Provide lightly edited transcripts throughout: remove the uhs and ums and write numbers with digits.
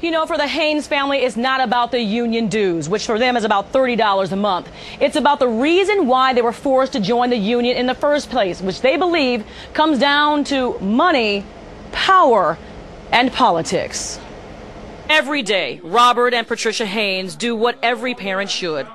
You know, for the Haynes family, it's not about the union dues, which for them is about $30 a month. It's about the reason why they were forced to join the union in the first place, which they believe comes down to money, power, and politics. Every day, Robert and Patricia Haynes do what every parent should.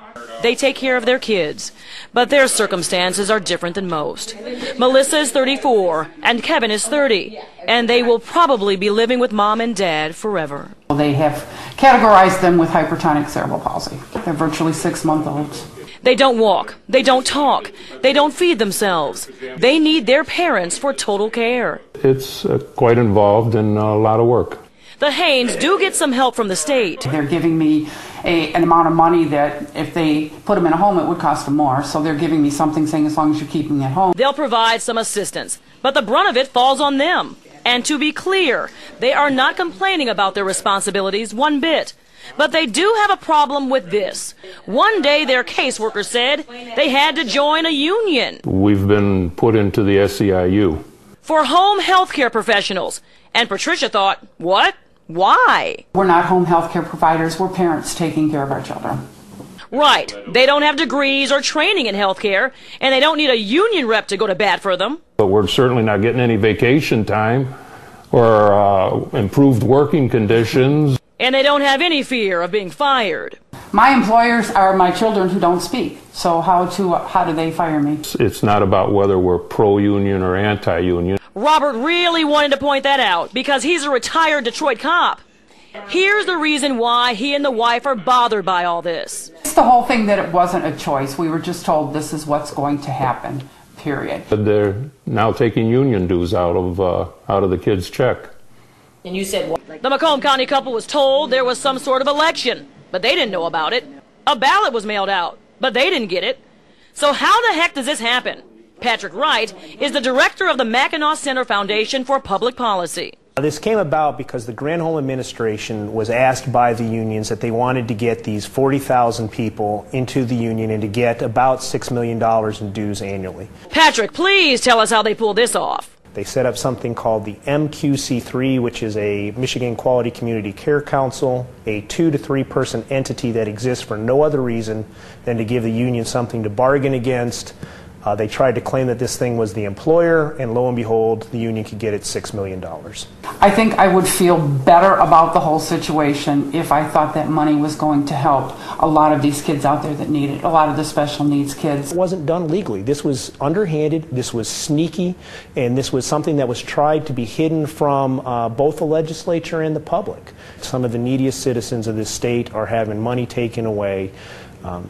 They take care of their kids, but their circumstances are different than most. Melissa is 34 and Kevin is 30, and they will probably be living with mom and dad forever. They have categorized them with hypertonic cerebral palsy. They're virtually 6-month-olds. They don't walk, they don't talk, they don't feed themselves. They need their parents for total care. It's quite involved and a lot of work. The Haynes do get some help from the state. They're giving me an amount of money that if they put them in a home, it would cost them more. So they're giving me something saying as long as you're keeping them at home. They'll provide some assistance, but the brunt of it falls on them. And to be clear, they are not complaining about their responsibilities one bit. But they do have a problem with this. One day their caseworker said they had to join a union. We've been put into the SEIU. For home health care professionals. And Patricia thought, what? Why? We're not home health care providers. We're parents taking care of our children. Right. They don't have degrees or training in health care, and they don't need a union rep to go to bat for them. But we're certainly not getting any vacation time or improved working conditions. And they don't have any fear of being fired. My employers are my children who don't speak. So how do they fire me? It's not about whether we're pro-union or anti-union. Robert really wanted to point that out because he's a retired Detroit cop. Here's the reason why he and the wife are bothered by all this. It's the whole thing that it wasn't a choice. We were just told this is what's going to happen, period. They're now taking union dues out of the kids' check. And you said what? The Macomb County couple was told there was some sort of election, but they didn't know about it. A ballot was mailed out, but they didn't get it. So how the heck does this happen? Patrick Wright is the director of the Mackinac Center Foundation for Public Policy. This came about because the Granholm administration was asked by the unions that they wanted to get these 40,000 people into the union and to get about $6 million in dues annually. Patrick, please tell us how they pulled this off. They set up something called the MQC3, which is a Michigan Quality Community Care Council, a 2 to 3 person entity that exists for no other reason than to give the union something to bargain against. They tried to claim that this thing was the employer, and lo and behold, the union could get it $6 million. I think I would feel better about the whole situation if I thought that money was going to help a lot of these kids out there that need it, a lot of the special needs kids. It wasn't done legally. This was underhanded, this was sneaky, and this was something that was tried to be hidden from both the legislature and the public. Some of the neediest citizens of this state are having money taken away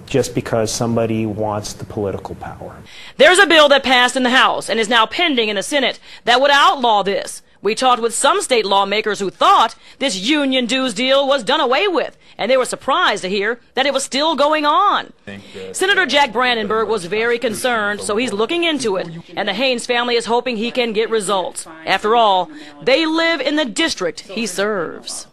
just because somebody wants the political power. There's a bill that passed in the House and is now pending in the Senate that would outlaw this. We talked with some state lawmakers who thought this union dues deal was done away with, and they were surprised to hear that it was still going on. Senator Jack Brandenburg was very concerned, so he's looking into it, and the Haynes family is hoping he can get results. After all, they live in the district he serves.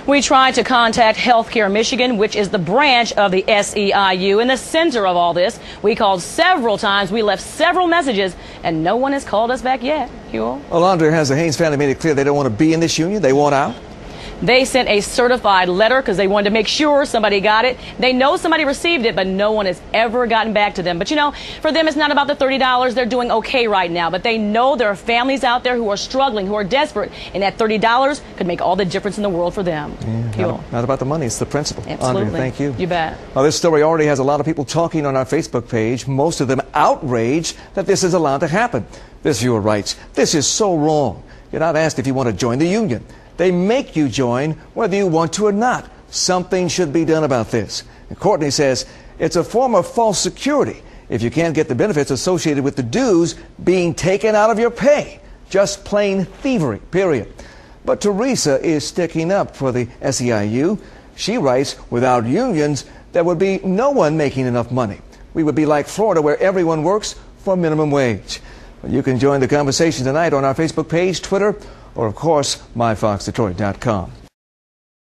We tried to contact Healthcare Michigan, which is the branch of the SEIU in the center of all this. We called several times, we left several messages, and no one has called us back yet. Huel? Well, Andre, has the Haynes family made it clear they don't want to be in this union? They want out? They sent a certified letter because they wanted to make sure somebody got it. They know somebody received it, but no one has ever gotten back to them. But you know, for them it's not about the $30. They're doing okay right now. But they know there are families out there who are struggling, who are desperate, and that $30 could make all the difference in the world for them. Yeah, not about the money, it's the principle. Absolutely. Andre, thank you. You bet. Well, this story already has a lot of people talking on our Facebook page, most of them outraged that this is allowed to happen. This viewer writes, "This is so wrong. You're not asked if you want to join the union. They make you join whether you want to or not. Something should be done about this." And Courtney says, "It's a form of false security if you can't get the benefits associated with the dues being taken out of your pay. Just plain thievery, period." But Teresa is sticking up for the SEIU. She writes, "Without unions, there would be no one making enough money. We would be like Florida, where everyone works for minimum wage." Well, you can join the conversation tonight on our Facebook page, Twitter, or, of course, myfoxdetroit.com.